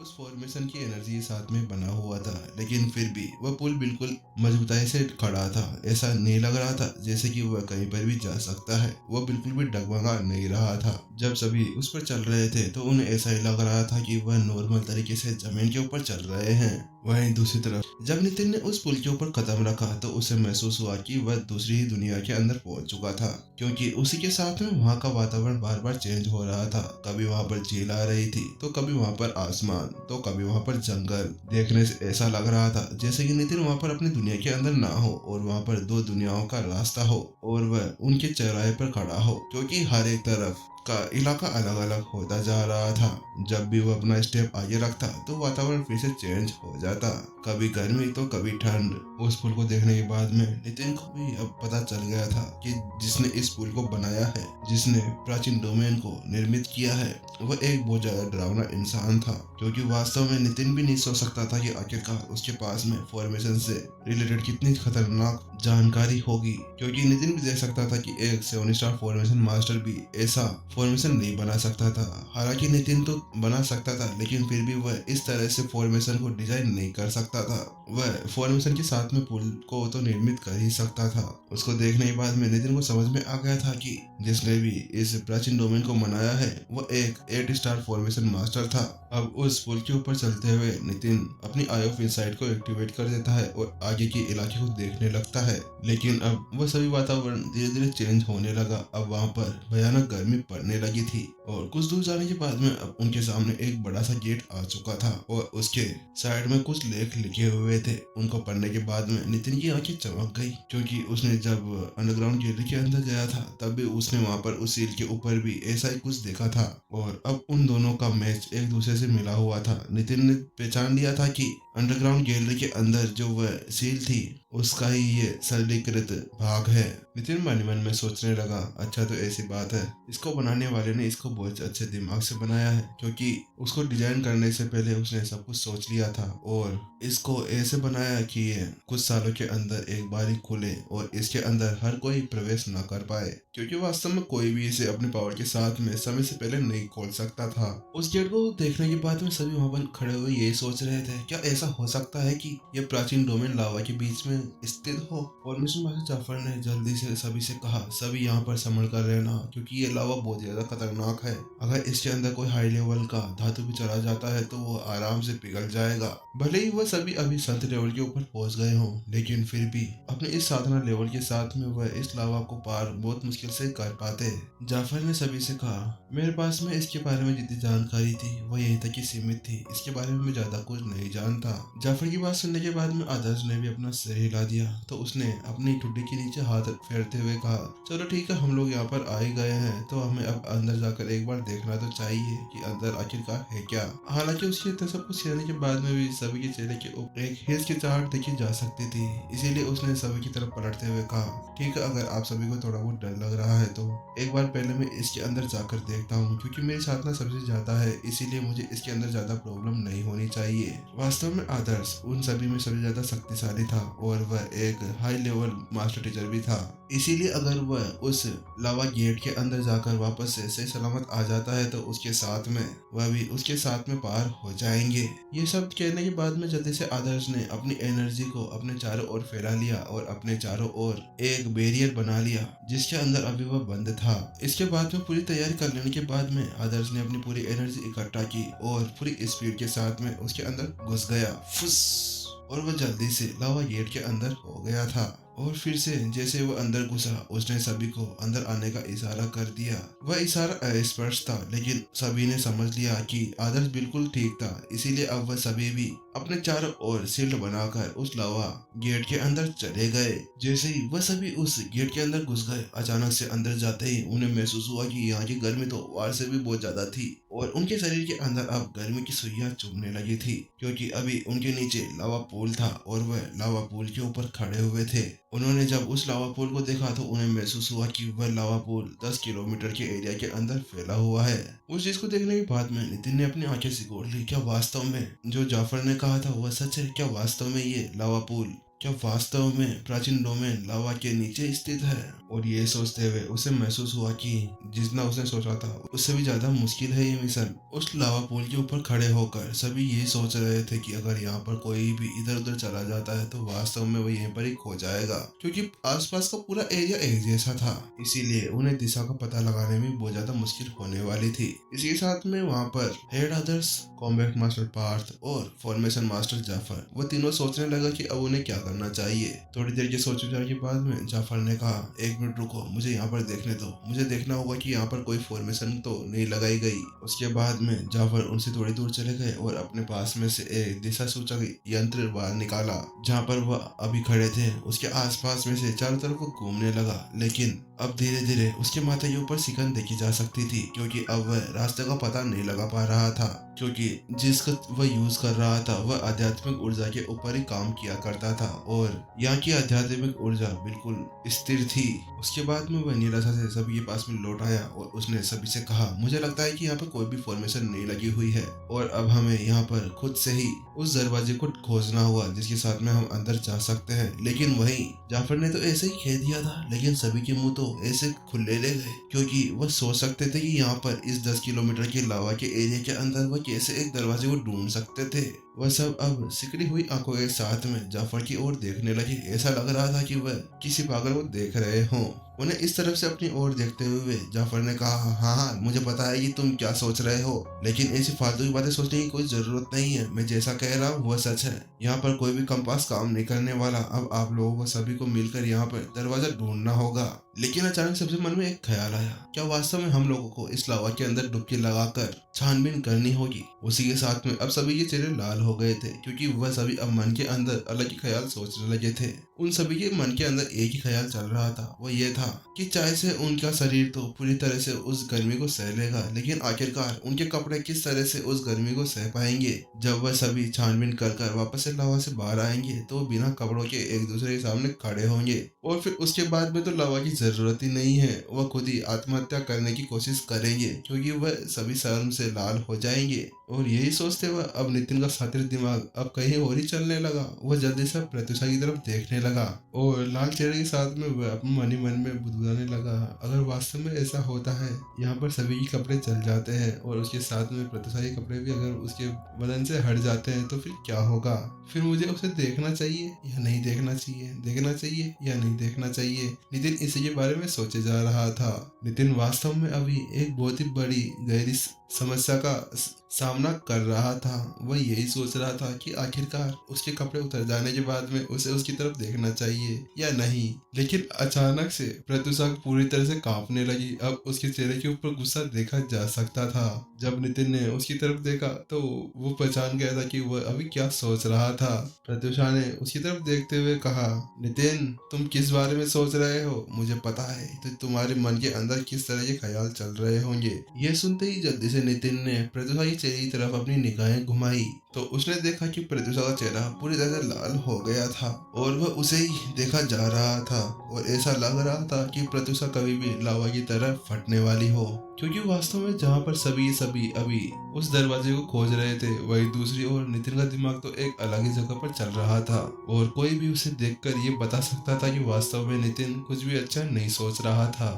उस फॉर्मेशन की एनर्जी साथ में बना हुआ था, लेकिन फिर भी वह पुल बिल्कुल मजबूताई से खड़ा था। ऐसा नहीं लग रहा था जैसे कि वह कहीं पर भी जा सकता है। वह बिल्कुल भी डगमगा नहीं रहा था। जब सभी उस पर चल रहे थे तो उन्हें ऐसा ही लग रहा था कि वह नॉर्मल तरीके से जमीन के ऊपर चल रहे हैं। वहीं दूसरी तरफ जब नितिन ने उस पुल के ऊपर कदम रखा तो उसे महसूस हुआ कि वह दूसरी ही दुनिया के अंदर पहुंच चुका था, क्योंकि उसी के साथ में वहां का वातावरण बार बार चेंज हो रहा था। कभी वहां पर झील आ रही थी, तो कभी वहां पर आसमान, तो कभी वहां पर जंगल। देखने से ऐसा लग रहा था जैसे कि नितिन वहां पर अपनी दुनिया के अंदर ना हो और वहां पर दो दुनियाओं का रास्ता हो और वह उनके चौराहे पर खड़ा हो, क्योंकि हर एक तरफ का इलाका अलग अलग होता जा रहा था। जब भी वो अपना स्टेप आगे रखता तो वातावरण फिर से चेंज हो जाता, कभी गर्मी तो कभी ठंड। उस पुल को देखने के बाद में नितिन को भी अब पता चल गया था कि जिसने इस पुल को बनाया है, जिसने प्राचीन डोमेन को निर्मित किया है, वह एक बहुत ज्यादा डरावना इंसान था। क्योंकि वास्तव में नितिन भी नहीं सोच सकता था कि आखिरकार उसके पास में फॉर्मेशन से रिलेटेड कितनी खतरनाक जानकारी होगी। क्योंकि नितिन भी देख सकता था कि एक 7 स्टार फॉर्मेशन मास्टर भी ऐसा फॉर्मेशन नहीं बना सकता था। हालांकि नितिन तो बना सकता था, लेकिन फिर भी वह इस तरह से फॉर्मेशन को डिजाइन नहीं कर सकता था। वह फॉर्मेशन के साथ में पुल को तो निर्मित कर ही सकता था। उसको देखने के बाद में नितिन को समझ में आ गया था कि जिसने भी इस प्राचीन डोमेन को बनाया है वह एक 8 स्टार फॉर्मेशन मास्टर था। अब उस पुल के ऊपर चलते हुए नितिन अपनी आई ऑफ इनसाइट को एक्टिवेट कर देता है और आगे के इलाके को देखने लगता है। लेकिन अब वह सभी वातावरण धीरे धीरे चेंज होने लगा। अब वहां पर भयानक गर्मी पड़ने लगी थी और कुछ दूर जाने के बाद में अब उनके सामने एक बड़ा सा गेट आ चुका था और उसके साइड में कुछ लेख लिखे हुए थे। उनको पढ़ने के बाद में नितिन की आंखें चमक गई, क्योंकि उसने जब अंडरग्राउंड गैलरी के अंदर गया था तब भी उसने वहां पर उस सील के ऊपर भी ऐसा ही कुछ देखा था और अब उन दोनों का मैच एक दूसरे से मिला हुआ था। नितिन ने पहचान लिया था कि अंडरग्राउंड गैलरी के अंदर जो वह सील थी उसका ही ये सरलीकृत भाग है। नितिन मन ही मन में सोचने लगा, अच्छा तो ऐसी बात है, इसको बनाने वाले ने इसको बहुत अच्छे दिमाग से बनाया है, क्योंकि उसको डिजाइन करने से पहले उसने सब कुछ सोच लिया था और इसको ऐसे बनाया कि ये कुछ सालों के अंदर एक बार ही खुले और इसके अंदर हर कोई प्रवेश न कर पाए, क्योंकि वास्तव में कोई भी इसे अपने पावर के साथ में समय से पहले नहीं खोल सकता था। उस गेट को देखने के बाद में सभी वहां पर खड़े हुए यही सोच रहे थे, क्या ऐसा हो सकता है कि यह प्राचीन डोमेन लावा के बीच में स्थित हो। और मिस्टर मास्टर जाफर ने जल्दी से सभी से कहा, सभी यहाँ पर संभल कर रहना, क्योंकि ये लावा बहुत ज्यादा खतरनाक है। अगर इसके अंदर कोई हाई लेवल का धातु भी चला जाता है तो वो आराम से पिघल जाएगा। भले ही वह सभी अभी 7 लेवल के ऊपर पहुंच गए हों, लेकिन फिर भी अपने इस साधना लेवल के साथ में वह इस लावा को पार बहुत मुश्किल से कर पाते। जाफर ने सभी से कहा, मेरे पास में इसके बारे में जितनी जानकारी थी वह यहीं तक ही सीमित थी, इसके बारे में मैं ज्यादा कुछ नहीं जानता। जाफर की बात सुनने के बाद में आदर्श ने भी अपना सिर हिला दिया, तो उसने अपनी ठुड्डी के नीचे हाथ फेरते हुए कहा, चलो ठीक है, हम लोग यहाँ पर आ ही गए हैं तो हमें अब अंदर जाकर एक बार देखना तो चाहिए कि अंदर आखिरकार है क्या। हालांकि उसके इतना सब कुछ कहने के बाद में भी सभी के चेहरे के ऊपर एक हिचकिचाहट देखी जा सकती थी, इसीलिए उसने सभी की तरफ पलटते हुए कहा, ठीक है, अगर आप सभी को थोड़ा बहुत डर लग रहा है तो एक बार पहले मैं इसके अंदर जाकर देखता हूँ, क्योंकि मेरी साधना सबसे ज्यादा है, इसीलिए मुझे इसके अंदर ज्यादा प्रॉब्लम नहीं होनी चाहिए। वास्तव में आदर्श उन सभी में सबसे ज्यादा शक्तिशाली था और वह एक हाई लेवल मास्टर टीचर भी था, इसीलिए अगर वह उस लावा गेट के अंदर जाकर वापस से सही सलामत आ जाता है तो उसके साथ में वह भी उसके साथ में पार हो जाएंगे। ये सब कहने के बाद में जल्दी से आदर्श ने अपनी एनर्जी को अपने चारों ओर फैला लिया और अपने चारों ओर एक बैरियर बना लिया, जिसके अंदर अभी वह बंद था। इसके बाद में पूरी तैयारी कर लेने के बाद में आदर्श ने अपनी पूरी एनर्जी इकट्ठा की और पूरी स्पीड के साथ में उसके अंदर घुस गया, फुस, और वह जल्दी से लावा गेट के अंदर हो गया था। और फिर से जैसे वो अंदर घुसा उसने सभी को अंदर आने का इशारा कर दिया। वह इशारा अस्पष्ट था, लेकिन सभी ने समझ लिया कि आदर्श बिल्कुल ठीक था, इसीलिए अब वह सभी भी अपने चारों ओर शील्ड बनाकर उस लावा गेट के अंदर चले गए। जैसे ही वह सभी उस गेट के अंदर घुस गए, अचानक से अंदर जाते ही उन्हें महसूस हुआ कि यहाँ की गर्मी तो वहां से भी बहुत ज्यादा थी और उनके शरीर के अंदर अब गर्मी की सुइयां चुभने लगी थी, क्योंकि अभी उनके नीचे लावा पूल था और वह लावा पूल के ऊपर खड़े हुए थे। उन्होंने जब उस लावा पूल को देखा तो उन्हें महसूस हुआ कि वह लावा पूल 10 किलोमीटर के एरिया के अंदर फैला हुआ है। उस चीज को देखने के बाद में नितिन ने अपनी आंखें सिकोड़ ली, क्या वास्तव में जो जाफर ने कहा था वह सच है? क्या वास्तव में ये लावा पूल क्या वास्तव में प्राचीन डोमेन लावा के नीचे स्थित है? और ये सोचते हुए उसे महसूस हुआ कि जितना उसने सोचा था उससे भी ज्यादा मुश्किल है ये मिशन। उस लावा पुल के ऊपर खड़े होकर सभी ये सोच रहे थे कि अगर यहाँ पर कोई भी इधर उधर चला जाता है तो वास्तव में वो यहीं पर ही खो जाएगा, क्योंकि आसपास का पूरा एरिया एक जैसा था। इसीलिए उन्हें दिशा का पता लगाने में बहुत ज्यादा मुश्किल होने वाली थी। इसी साथ में वहाँ पर head others, combat master Parth और फॉर्मेशन मास्टर जाफर, वो तीनों सोचने लगा कि अब उन्हें क्या करना चाहिए। थोड़ी देर के सोच विचार के बाद में जाफर ने कहा, एक मिनट रुको, मुझे यहाँ पर देखने दो, मुझे देखना होगा कि यहाँ पर कोई फॉर्मेशन तो नहीं लगाई गई। उसके बाद में जाफर उनसे थोड़ी दूर चले गए और अपने पास में से एक दिशा सूचक यंत्र बाहर निकाला। जहाँ पर वह अभी खड़े थे उसके आसपास में से चारों तरफ वो घूमने लगा, लेकिन अब धीरे धीरे उसके माथे के ऊपर सिकन देखी जा सकती थी, क्योंकि अब वह रास्ते का पता नहीं लगा पा रहा था, क्योंकि जिसका वह यूज कर रहा था वह आध्यात्मिक ऊर्जा के ऊपर ही काम किया करता था और यहाँ की आध्यात्मिक ऊर्जा बिल्कुल स्थिर थी। उसके बाद में वह निराशा से सभी के पास में लौट आया और उसने सभी से कहा, मुझे लगता है कि यहाँ पर कोई भी फॉर्मेशन नहीं लगी हुई है और अब हमें यहाँ पर खुद से ही उस दरवाजे को खोजना हुआ जिसके साथ में हम अंदर जा सकते हैं। लेकिन वहीं जाफर ने तो ऐसे ही कह दिया था, लेकिन सभी के मुंह तो ऐसे खुले ले गए, क्योंकि वह सोच सकते थे कि यहाँ पर इस 10 किलोमीटर के लावा के एरिया के अंदर वह कैसे एक दरवाजे को ढूंढ सकते थे। वह सब अब सिकड़ी हुई आंखों के साथ में जाफर की ओर देखने लगे। ऐसा लग रहा था कि वह किसी पागल को देख रहे हों। उन्हें इस तरफ से अपनी ओर देखते हुए जाफर ने कहा, हाँ हाँ मुझे पता है कि तुम क्या सोच रहे हो, लेकिन ऐसी फालतू की बातें सोचने की कोई जरूरत नहीं है। मैं जैसा कह रहा हूँ वह सच है। यहाँ पर कोई भी कंपास काम नहीं करने वाला। अब आप लोगों को सभी को मिलकर यहाँ पर दरवाजा ढूंढना होगा। लेकिन अचानक सबसे मन में एक ख्याल आया, क्या वास्तव में हम लोगों को इस लावा के अंदर डुबकी लगाकर छानबीन करनी होगी? उसी के साथ में अब सभी के चेहरे लाल हो गए थे, क्योंकि वह सभी अब मन के अंदर अलग ही ख्याल सोचने लगे थे। उन सभी के मन के अंदर एक ही ख्याल चल रहा था, वो ये था कि चाहे से उनका शरीर तो पूरी तरह से उस गर्मी को सह लेगा, लेकिन आखिरकार उनके कपड़े किस तरह से उस गर्मी को सह पाएंगे। जब वह सभी छानबीन कर वापस से लावा से बाहर आएंगे तो बिना कपड़ों के एक दूसरे के सामने खड़े होंगे और फिर उसके बाद में तो लावा की जरूरत ही नहीं है। वह खुद ही आत्महत्या करने की कोशिश करेंगे, क्योंकि वह सभी शर्म से लाल हो जाएंगे। और यही सोचते हुए अब नितिन का शातिर दिमाग अब कहीं और ही चलने लगा। वह जल्दी से प्रत्युषा की तरफ देखने लगा और लाल चेहरे के साथ में वह अपने मन ही मन में बुदबुदाने लगा, अगर वास्तव में ऐसा होता है, यहाँ पर सभी के कपड़े जल जाते हैं और उसके साथ में प्रत्युषा के कपड़े भी अगर उसके बदन से हट जाते हैं तो फिर क्या होगा? फिर मुझे उसे देखना चाहिए या नहीं देखना चाहिए, देखना चाहिए या नहीं देखना चाहिए? नितिन इसी के बारे में सोचे जा रहा था। नितिन वास्तव में अभी एक बहुत ही बड़ी गहरी समस्या का सामना कर रहा था। वह यही सोच रहा था कि आखिरकार उसके कपड़े उतर जाने के बाद में उसे उसकी तरफ देखना चाहिए या नहीं। लेकिन अचानक से प्रत्युषा पूरी तरह से कांपने लगी। अब उसके चेहरे के ऊपर गुस्सा देखा जा सकता था। जब नितिन ने उसकी तरफ देखा तो वो पहचान गया था कि वह अभी क्या सोच रहा था। प्रत्युषा ने उसकी तरफ देखते हुए कहा, नितिन तुम किस बारे में सोच रहे हो? मुझे पता है तो तुम्हारे मन के अंदर किस तरह के ख्याल चल रहे होंगे। ये सुनते ही जल्दी से नितिन ने प्रत्युषा की चेहरे की तरफ अपनी निगाहें घुमाई तो उसने देखा कि प्रत्युषा का चेहरा पूरी तरह से लाल हो गया था और वह उसे ही देखा जा रहा था और ऐसा लग रहा था कि प्रत्युषा कभी भी लावा की तरह फटने वाली हो, क्योंकि वास्तव में जहाँ पर सभी अभी उस दरवाजे को खोज रहे थे, वही दूसरी ओर नितिन का दिमाग तो एक अलग ही जगह पर चल रहा था और कोई भी उसे देखकर ये बता सकता था कि वास्तव में नितिन कुछ भी अच्छा नहीं सोच रहा था।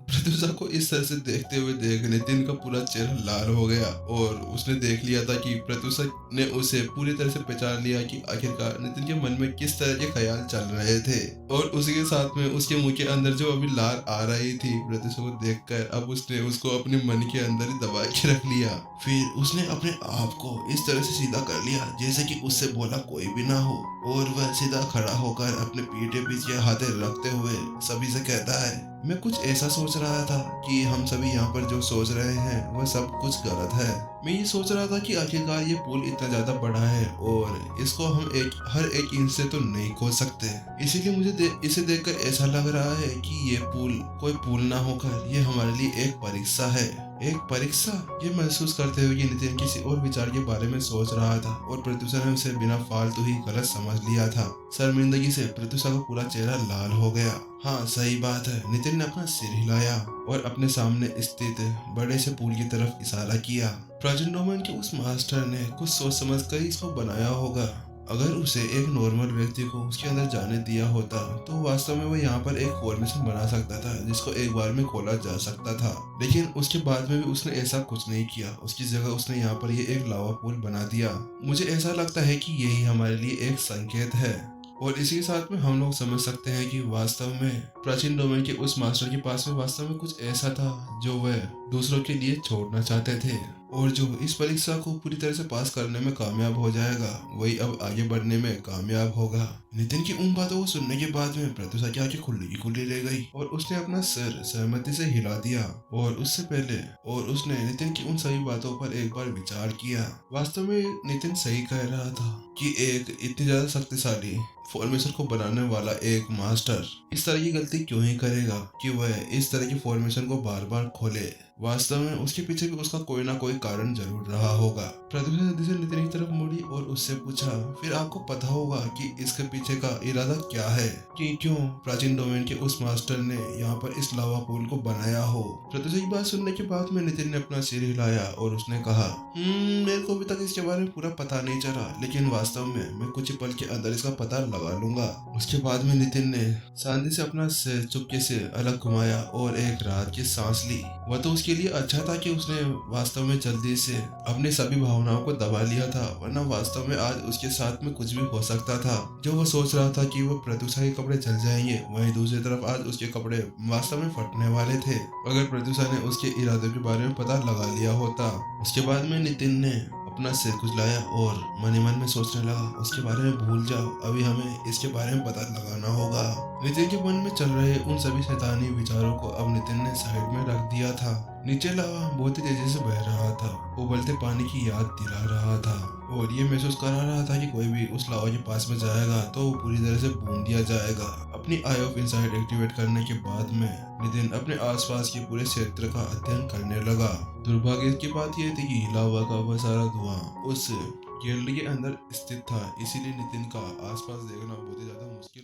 प्रत्युषा को इस तरह से देखते हुए देख नितिन का पूरा चेहरा लाल हो गया और उसने देख लिया था कि प्रत्युषा ने उसे पूरी तरह से पहचान लिया कि आखिरकार नितिन के मन में किस तरह के ख्याल चल रहे थे। और उसी के साथ में उसके मुंह के अंदर जो अभी लार आ रही थी प्रत्युषा को देखकर, अब उसने उसको अपने मन के अंदर ही दबा के रख लिया। फिर उसने अपने आप को इस तरह से सीधा कर लिया जैसे कि उससे बोला कोई भी ना हो और वह सीधा खड़ा होकर अपने पीठे पीछे हाथे रखते हुए सभी से कहता है, मैं कुछ ऐसा सोच रहा था कि हम सभी यहाँ पर जो सोच रहे हैं वह सब कुछ गलत है। मैं ये सोच रहा था कि आखिरकार ये पुल इतना ज्यादा बड़ा है और इसको हम हर एक इंच से तो नहीं खोज सकते, इसीलिए मुझे इसे देखकर ऐसा लग रहा है कि ये पुल कोई पुल ना होकर ये हमारे लिए एक परीक्षा है। एक परीक्षा? ये महसूस करते हुए कि नितिन किसी और विचार के बारे में सोच रहा था और प्रत्युषा ने उसे बिना फालतू ही गलत समझ लिया था। शर्मिंदगी से प्रत्युषा का पूरा चेहरा लाल हो गया। हाँ सही बात है। नितिन ने अपना सिर हिलाया और अपने सामने स्थित बड़े से पुल की तरफ इशारा किया। प्राचीन डोमेन के उस मास्टर ने कुछ सोच समझ कर इसको बनाया होगा। अगर उसे एक नॉर्मल व्यक्ति को उसके अंदर जाने दिया होता तो वास्तव में वो यहाँ पर एक फॉर्मेशन बना सकता था जिसको एक बार में खोला जा सकता था। लेकिन उसके बाद में भी उसने ऐसा कुछ नहीं किया। उसकी जगह उसने यहाँ पर ये एक लावा पूल बना दिया। मुझे ऐसा लगता है कि यही हमारे लिए एक संकेत है और इसी के साथ में हम लोग समझ सकते हैं कि वास्तव में प्राचीन डोमेन के उस मास्टर के पास में वास्तव में कुछ ऐसा था जो वह दूसरों के लिए छोड़ना चाहते थे और जो इस परीक्षा को पूरी तरह से पास करने में कामयाब हो जाएगा वही अब आगे बढ़ने में कामयाब होगा। नितिन की उन बातों को सुनने के बाद में प्रत्युषा की आंखें खुली की खुली रह गई और उसने अपना सिर सहमति से हिला दिया और उससे पहले और उसने नितिन की उन सभी बातों पर एक बार विचार किया। वास्तव में नितिन सही कह रहा था कि एक इतनी ज्यादा शक्तिशाली फॉर्मेशन को बनाने वाला एक मास्टर इस तरह की गलती क्यों ही करेगा कि वह इस तरह की फॉर्मेशन को बार बार खोले। वास्तव में उसके पीछे भी उसका कोई ना कोई कारण जरूर रहा होगा। प्रत्युषा जल्दी से नितिन की तरफ मुड़ी और उससे पूछा, फिर आपको पता होगा कि इसके पीछे का इरादा क्या है, कि क्यों प्राचीन डोमेन के उस मास्टर ने यहाँ पर इस लावा पूल को बनाया हो। प्रत्युषा की बात सुनने के बाद में नितिन ने अपना सिर हिलाया और उसने कहा, मेरे को अभी तक इसके बारे में पूरा पता नहीं चला, लेकिन वास्तव में मैं कुछ ही पल के अंदर इसका पता लगा लूंगा। उसके बाद में नितिन ने शांति से अपना सिर चुपके से अलग घुमाया और एक राहत की सांस ली। वह तो उसके लिए अच्छा था कि उसने वास्तव में जल्दी से अपनी सभी भावनाओं को दबा लिया था, वरना वास्तव में आज उसके साथ में कुछ भी हो सकता था। जो वो सोच रहा था कि वो प्रत्युषा के कपड़े जल जाएंगे, वहीं दूसरी तरफ आज उसके कपड़े वास्तव में फटने वाले थे अगर प्रत्युषा ने उसके इरादों के बारे में पता लगा लिया होता। उसके बाद में नितिन ने अपना सिर खुजलाया और मन ही मन में सोचने लगा, उसके बारे में भूल जाओ, अभी हमें इसके बारे में पता लगाना होगा। नितिन के मन में चल रहे उन सभी शैतानी विचारों को अब नितिन ने साइड में रख दिया था। नीचे लावा बहुत ही तेजी से बह रहा था, उबलते पानी की याद दिला रहा था और ये महसूस करा रहा था कि कोई भी उस लावा के पास में जाएगा तो वो पूरी तरह से भून दिया जाएगा। अपनी आई ऑफ इंसाइट एक्टिवेट करने के बाद में नितिन अपने आसपास के पूरे क्षेत्र का अध्ययन करने लगा। दुर्भाग्य की बात यह थी कि लावा का वह सारा धुआं उस गैलरी के अंदर स्थित था, इसीलिए नितिन का आसपास देखना बहुत ही ज्यादा मुश्किल